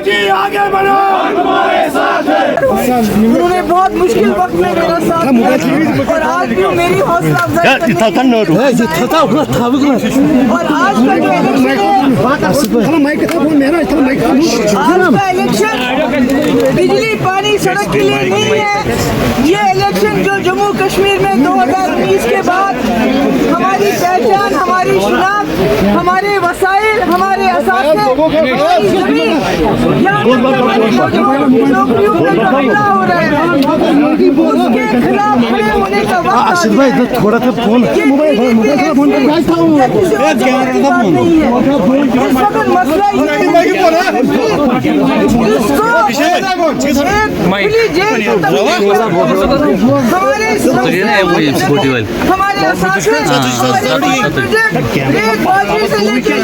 जी आगे बढ़ो, तुम्हारे साथ है। उन्होंने बहुत मुश्किल वक्त में मेरा साथ दिया और आज भी मेरी हौसला अफजाई और आज का जो इलेक्शन बिजली पानी सड़क के लिए नहीं है। ये इलेक्शन जो जम्मू कश्मीर में 2019 के बाद हमारी पहचान, हमारी शिनाख्त, हमारे वसाइल, हमारे असासे, हमारी जमीन, यहाँ तक हमारी नौकरियों पर जो हमला हो रहा है उसके खिलाफ खड़े होने का वक्त आ गया है। थोड़ा सा फोन नहीं है। इस वक्त मसला ये है इसको खुली जेल में हमारे असासे, हमारे से लेकर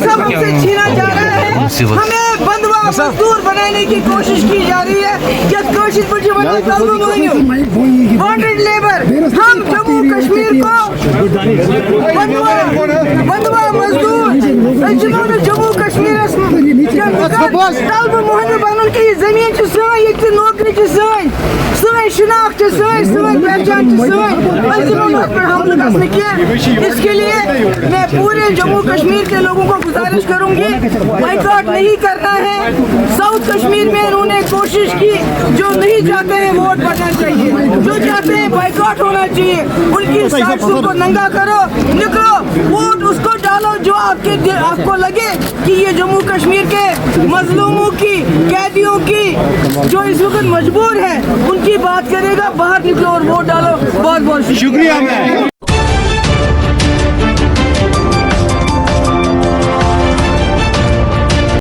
सब हमसे छीना जा रहा है। हमें बंधुआ मजदूर बनाने की कोशिश की जा रही है। क्या कोशिश बॉन्डेड लेबर, हम जम्मू कश्मीर को बंधुआ मजदूर जिन्होंने जम्मू कश्मीर की जमीन नौकरी शिनाख्त पहचान इसके लिए मैं पूरे जम्मू कश्मीर के लोगों को गुजारिश करूंगी, बाइकआउट नहीं करना है। साउथ कश्मीर में उन्होंने कोशिश की, जो नहीं चाहते हैं वोट पड़ना चाहिए, जो चाहते हैं बाइकआउट होना चाहिए। उनकी साजिशों को नंगा करो, निकलो, वोट उसको डालो जो आपको लगे कि ये जम्मू कश्मीर के मजलूमों की, कैदियों की जो इस वक्त मजबूर है उनकी बात करेगा। बाहर निकलो और वोट डालो। बहुत बहुत शुक्रिया।